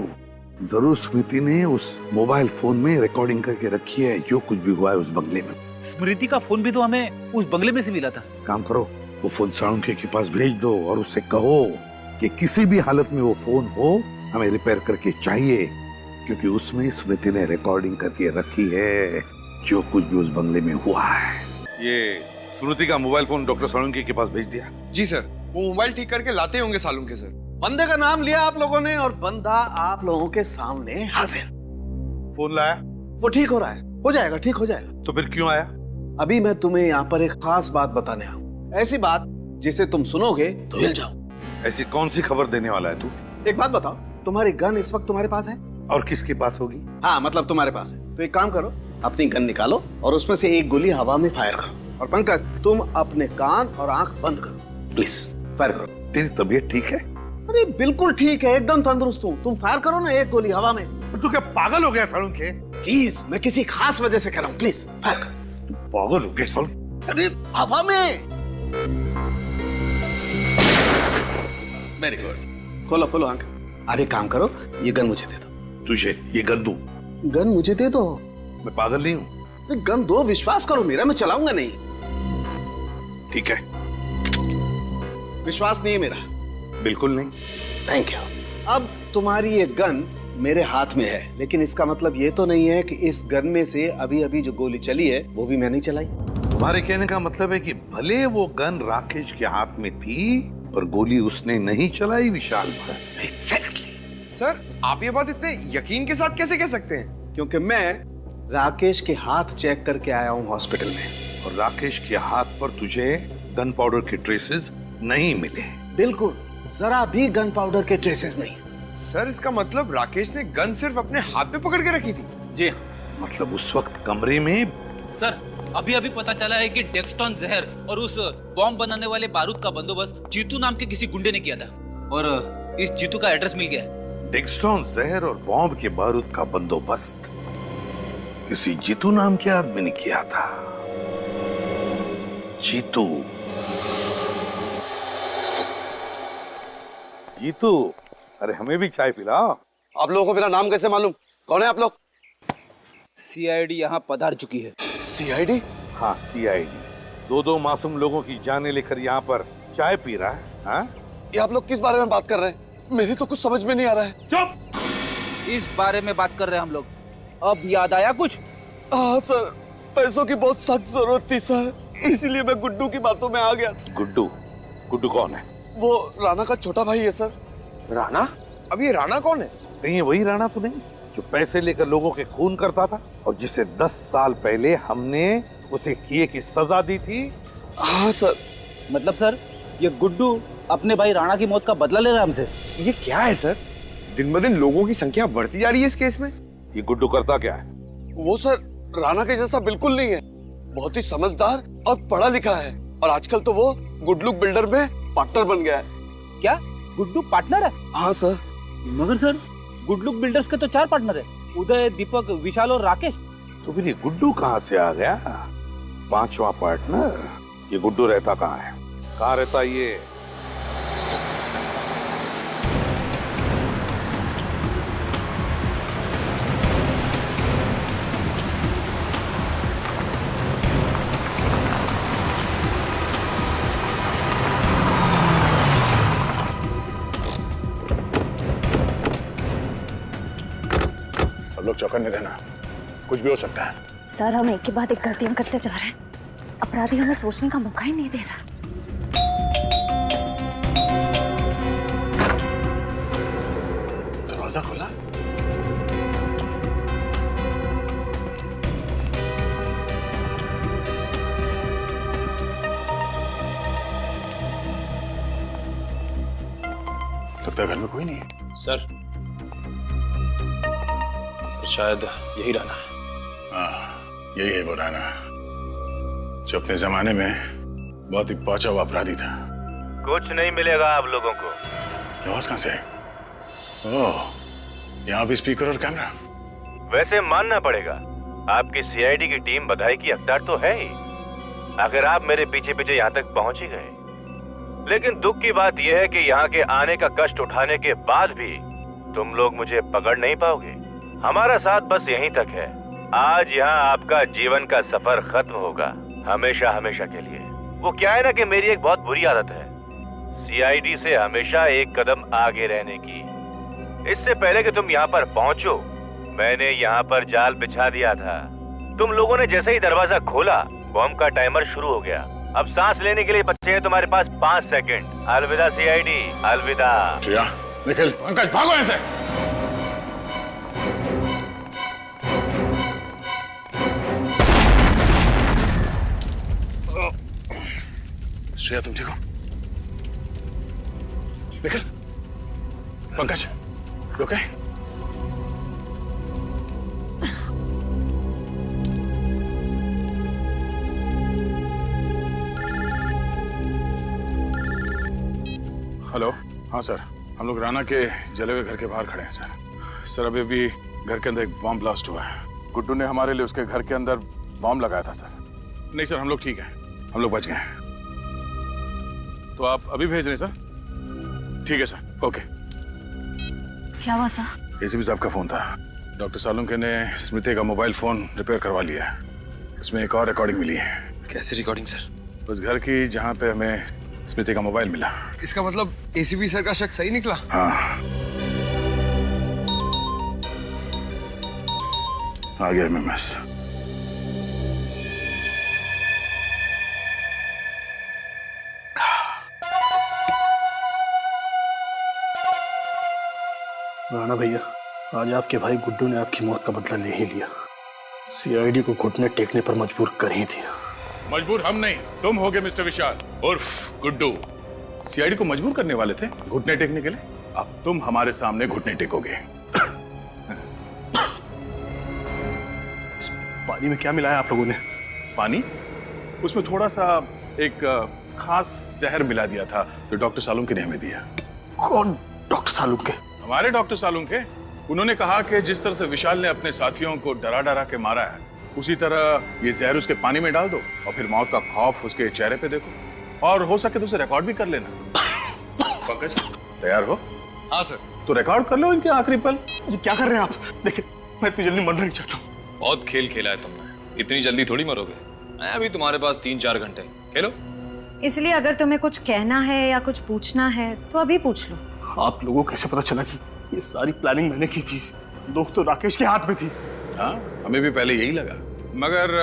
जरूर स्मृति ने उस मोबाइल फोन में रिकॉर्डिंग करके रखी है जो कुछ भी हुआ है उस बंगले में। स्मृति का फोन भी तो हमें उस बंगले में से मिला था। काम करो, वो फोन साळुंखे के पास भेज दो और उससे कहो कि किसी भी हालत में वो फोन हो हमें रिपेयर करके चाहिए, क्योंकि उसमें स्मृति ने रिकॉर्डिंग करके रखी है जो कुछ भी उस बंगले में हुआ है। ये स्मृति का मोबाइल फोन डॉक्टर साळुंखे के पास भेज दिया? जी सर, वो मोबाइल ठीक करके लाते होंगे साळुंखे सर। बंदे का नाम लिया आप लोगों ने और बंदा आप लोगों के सामने हाजिर। फोन लाया? वो ठीक हो रहा है, हो जाएगा, ठीक हो जाएगा। तो फिर क्यों आया? अभी मैं तुम्हें यहाँ पर एक खास बात बताने आया हूँ, ऐसी बात जिसे तुम सुनोगे तो हिल जाओ। ऐसी कौन सी खबर देने वाला है तू? एक बात बताओ, तुम्हारी गन इस वक्त तुम्हारे पास है? और किसके पास होगी? हाँ मतलब तुम्हारे पास है। तो एक काम करो, अपनी गन निकालो और उसमें से एक गोली हवा में फायर करो। और पंकज तुम अपने कान और आंख बंद करो, प्लीज फायर करो। तेरी तबीयत ठीक है? अरे बिल्कुल ठीक है, एकदम तंदुरुस्त हूँ। तुम फायर करो ना एक गोली हवा में। तू क्या पागल हो गया साळुंखे? प्लीज, मैं किसी खास वजह से कह रहा हूँ, प्लीज फायर करो। तू पागल हो गया साळुंखे? अरे हवा में। वेरी गुड, खोलो खोलो आंख। अरे काम करो, ये गन मुझे दे दो। तुझे ये गन दूं? गन मुझे दे दो। मैं पागल नहीं हूँ। गन दो, विश्वास करो मेरा, मैं चलाऊंगा नहीं। ठीक है। विश्वास नहीं है मेरा? बिल्कुल नहीं। Thank you. अब तुम्हारी ये गन मेरे हाथ में है, लेकिन इसका मतलब ये तो नहीं है कि इस गन में से अभी अभी जो गोली चली है वो भी मैं नहीं चलाई। तुम्हारे कहने का मतलब है कि भले वो गन राकेश के हाथ में थी पर गोली उसने नहीं चलाई विशाल पर। एग्जैक्टली। सर आप ये बात इतने यकीन के साथ कैसे कह सकते हैं? क्योंकि मैं राकेश के हाथ चेक करके आया हूँ हॉस्पिटल में। और राकेश के हाथ पर तुझे गन पाउडर के ट्रेसेस नहीं मिले? बिल्कुल, जरा भी गन पाउडर के ट्रेसेस नहीं। सर इसका मतलब राकेश ने गन सिर्फ अपने हाथ में पकड़ के रखी थी? जी। मतलब उस वक्त कमरे में? सर अभी अभी पता चला है कि डेक्सटॉन जहर और उस बॉम्ब बनाने वाले बारूद का बंदोबस्त जीतू नाम के किसी गुंडे ने किया था और इस जीतू का एड्रेस मिल गया है। डेक्सटॉन जहर और बॉम्ब के बारूद का बंदोबस्त किसी जीतू नाम के आदमी ने किया था। जीतू, जीतू, अरे हमें भी चाय पिलाओ। आप लोगों को मेरा नाम कैसे मालूम? कौन है आप लोग? सीआईडी यहाँ पधार चुकी है। सीआईडी? हाँ सीआईडी। दो मासूम लोगों की जानें लेकर यहाँ पर चाय पी रहा है। हाँ? ये आप लोग किस बारे में बात कर रहे हैं? मेरी तो कुछ समझ में नहीं आ रहा है। चुप! इस बारे में बात कर रहे हैं हम लोग। अब याद आया कुछ? हाँ सर, पैसों की बहुत सख्त जरूरत थी सर, इसीलिए मैं गुड्डू की बातों में आ गया। गुड्डू? गुड्डू कौन है? वो राणा का छोटा भाई है सर। राणा? अब ये राणा कौन है? कहीं ये वही राणा तो नहीं जो पैसे लेकर लोगों के खून करता था और जिसे 10 साल पहले हमने उसे किए की सजा दी थी? हाँ सर। मतलब सर, ये गुड्डू अपने भाई राणा की मौत का बदला ले रहा है हमसे। ये क्या है सर? दिन ब दिन लोगों की संख्या बढ़ती जा रही है इस केस में। ये गुड्डू करता क्या है? वो सर राणा के जैसा बिल्कुल नहीं है, बहुत ही समझदार और पढ़ा लिखा है, और आजकल तो वो गुडलुक बिल्डर में पार्टनर बन गया है। क्या गुड्डू पार्टनर है? हाँ सर। मगर सर, गुडलुक बिल्डर्स के तो 4 पार्टनर है, उदय, दीपक, विशाल और राकेश। तो फिर ये गुड्डू कहाँ से आ गया? 5वां पार्टनर? ये गुड्डू रहता कहाँ है? कहाँ रहता ये? सब लोग चौकन्ने रहना, कुछ भी हो सकता है। सर, हम एक के बाद एक गलतियां करते जा रहे हैं, अपराधी हमें सोचने का मौका ही नहीं दे रहा। दरवाजा खोला? लगता है घर में कोई नहीं है। सर शायद यही राणा है। हाँ, यही है वो राणा जो अपने जमाने में बहुत ही पहुंचा हुआ अपराधी था। कुछ नहीं मिलेगा आप लोगों को। आवाज कहां से? ओह, यहाँ भी स्पीकर और कैमरा। वैसे मानना पड़ेगा, आपकी सीआईडी की टीम बधाई की हकदार तो है ही, अगर आप मेरे पीछे पीछे यहाँ तक पहुंच ही गए। लेकिन दुख की बात यह है कि यहाँ के आने का कष्ट उठाने के बाद भी तुम लोग मुझे पकड़ नहीं पाओगे। हमारा साथ बस यहीं तक है। आज यहाँ आपका जीवन का सफर खत्म होगा, हमेशा हमेशा के लिए। वो क्या है ना कि मेरी एक बहुत बुरी आदत है, सीआईडी से हमेशा एक कदम आगे रहने की। इससे पहले कि तुम यहाँ पर पहुंचो, मैंने यहाँ पर जाल बिछा दिया था। तुम लोगों ने जैसे ही दरवाजा खोला, बॉम्ब का टाइमर शुरू हो गया। अब सांस लेने के लिए बचे हैं तुम्हारे पास 5 सेकंड। अलविदा सीआईडी, अलविदा। श्रेया, निखिल, पंकज, भागो यहाँ से। श्रेया, तुम ठीक हो? निखिल, पंकज, ओके? हेलो। हाँ सर, हम लोग राणा के जले हुए घर के बाहर खड़े हैं सर। सर, अभी भी घर के अंदर एक बॉम्ब ब्लास्ट हुआ है। गुड्डू ने हमारे लिए उसके घर के अंदर बॉम्ब लगाया था सर। नहीं सर, हम लोग ठीक हैं, हम लोग बच गए हैं। तो आप अभी भेज रहे हैं सर? ठीक है सर, ओके। क्या हुआ सर? एसीपी साहब का फोन था। डॉक्टर सालुंके ने स्मृति का मोबाइल फोन रिपेयर करवा लिया है। इसमें एक और रिकॉर्डिंग मिली है। कैसी रिकॉर्डिंग सर? उस घर की जहाँ पे हमें स्मृति का मोबाइल मिला। इसका मतलब एसीपी सर का शक सही निकला? हाँ, आ गया एमएमएस। राणा भैया, आज आपके भाई गुड्डू ने आपकी मौत का बदला ले ही लिया। सीआईडी को घुटने टेकने पर मजबूर कर ही दिया। मजबूर हम नहीं, तुम होगे मिस्टर विशाल उर्फ गुड्डू। सीआईडी को मजबूर करने वाले थे घुटने टेकने के लिए। अब तुम हमारे सामने घुटने टेकोगे। इस पानी में क्या मिलाया आप लोगों ने? पानी? उसमें थोड़ा सा एक खास जहर मिला दिया था जो डॉक्टर सालुंके ने हमें दिया। कौन डॉक्टर सालुंके? हमारे डॉक्टर सालुंके। उन्होंने कहा कि जिस तरह से विशाल ने अपने साथियों को डरा डरा के मारा है, उसी तरह ये जहर उसके पानी में डाल दो और फिर मौत का खौफ उसके चेहरे पे देखो, और हो सके तो उसे रिकॉर्ड भी कर लेना। पंकज, तैयार हो? हाँ सर। तो रिकॉर्ड कर लो इनके आखिरी पल। ये क्या कर रहे हैं आप? देखिए, मैं इतनी जल्दी मरना नहीं चाहता हूँ। बहुत खेल खेला है तुमने, इतनी जल्दी थोड़ी मरोगे। मैं अभी तुम्हारे पास 3-4 घंटे खेलो। इसलिए अगर तुम्हें कुछ कहना है या कुछ पूछना है तो अभी पूछ लो। आप लोगों को कैसे पता चला कि ये सारी प्लानिंग मैंने की थी? दोस्त तो राकेश के हाथ में थी। हाँ, हमें भी पहले यही लगा, मगर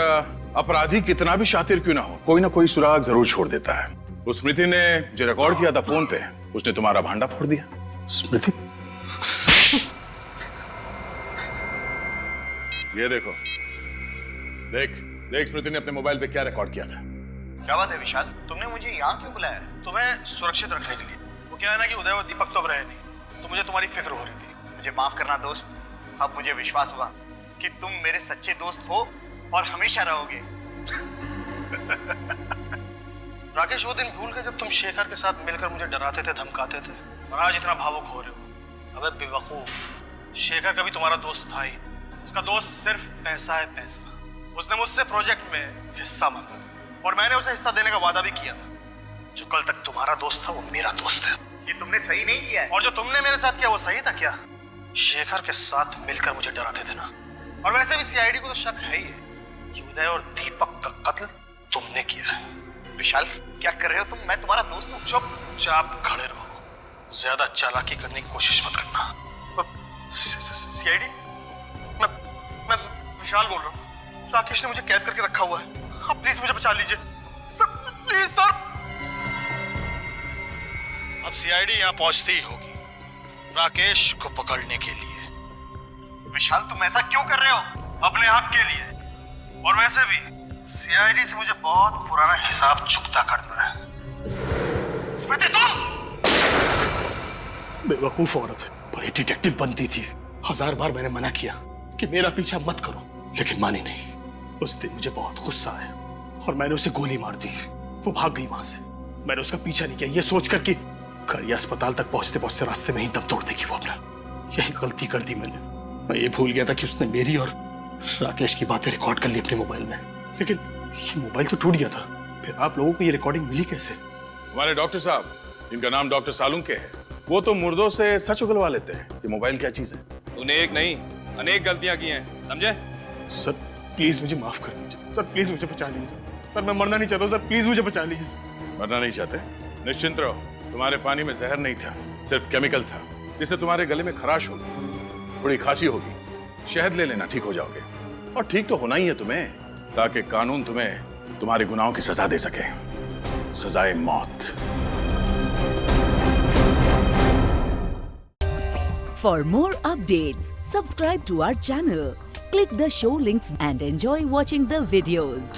अपराधी कितना भी शातिर क्यों ना हो, कोई ना कोई सुराग जरूर छोड़ देता है। उस स्मृति ने जो रिकॉर्ड किया था फोन पे, उसने तुम्हारा भांडा फोड़ दिया। स्मृति? ये देखो, देख देख स्मृति ने अपने मोबाइल पे क्या रिकॉर्ड किया था। क्या बात है विशाल, तुमने मुझे यहाँ क्यों बुलाया? तुम्हें सुरक्षित रखने के लिए। वो क्या है ना कि उदय और दीपक तो अब रहे नहीं, तो मुझे तुम्हारी फिक्र हो रही थी। मुझे माफ करना दोस्त, अब मुझे विश्वास हुआ कि तुम मेरे सच्चे दोस्त हो और हमेशा रहोगे। राकेश, वो दिन भूल गए जब तुम शेखर के साथ मिलकर मुझे डराते थे, धमकाते थे, और आज इतना भावुक हो रहे हो। अबे बेवकूफ, शेखर कभी तुम्हारा दोस्त था ही। उसका दोस्त सिर्फ पैसा है, पैसा। उसने मुझसे प्रोजेक्ट में हिस्सा मांगा और मैंने उसे हिस्सा देने का वादा भी किया था। जो कल तक तुम्हारा दोस्त था वो मेरा दोस्त है। ये तुमने सही नहीं किया है। और जो तुमने मेरे साथ किया वो सही था क्या? शेखर के साथ मिलकर मुझे डराते थे ना। और वैसे भी सीआईडी को तो शक है ही कि उदय और दीपक का कत्ल तुमने किया है। विशाल, क्या कर रहे हो तुम? मैं तुम्हारा दोस्त हूँ। चुपचाप खड़े रहो, ज्यादा चालाकी करने की कोशिश मत करना। सीआईडी? मैं विशाल बोल रहा हूँ। राकेश ने मुझे कैद करके रखा हुआ है। आप प्लीज मुझे बचा लीजिए सर, प्लीज सर। अब सीआईडी यहाँ पहुंचती ही होगी राकेश को पकड़ने के लिए। विशाल, तुम ऐसा क्यों कर रहे हो? अपने हक के लिए। और वैसे भी सीआईडी से मुझे बहुत पुराना हिसाब चुकता करना है। स्मृति, तुम बेवकूफ औरत है, बड़ी डिटेक्टिव बनती थी। 1000 बार मैंने मना किया कि मेरा पीछा मत करो, लेकिन मानी नहीं। उस दिन मुझे बहुत गुस्सा आया और मैंने उसे गोली मार दी। वो भाग गई वहां से। मैंने उसका पीछा नहीं किया, ये सोचकर कि खरिया अस्पताल तक पहुंचते पहुंचते रास्ते में ही दम तोड़ देगी वो अपना। यही गलती कर दी मैंने। मैं ये भूल गया था कि उसने मेरी और राकेश की बातें रिकॉर्ड कर ली अपने मोबाइल में। लेकिन ये मोबाइल तो टूट गया था, फिर आप लोगों को ये रिकॉर्डिंग मिली कैसे? हमारे डॉक्टर साहब, जिनका नाम डॉक्टर सालुंके है, वो तो मुर्दों से सच उगलवा लेते हैं कि मोबाइल क्या चीज है। तूने एक नहीं अनेक गलतियां की हैं, समझे? सर प्लीज मुझे माफ कर दीजिए। सर प्लीज मुझे बचा लीजिए। सर मैं मरना नहीं चाहता। सर प्लीज मुझे बचा लीजिए। सर मरना नहीं चाहते? निश्चिंत रहो, तुम्हारे पानी में जहर नहीं था, सिर्फ केमिकल था, जिससे तुम्हारे गले में खराश होगी, थोड़ी खांसी होगी। शहद ले लेना, ठीक हो जाओगे। और ठीक तो होना ही है तुम्हें, ताकि कानून तुम्हें तुम्हारे गुनाहों की सजा दे सके, सजाए मौत। For more updates, subscribe to our channel, click the show links and enjoy watching the videos.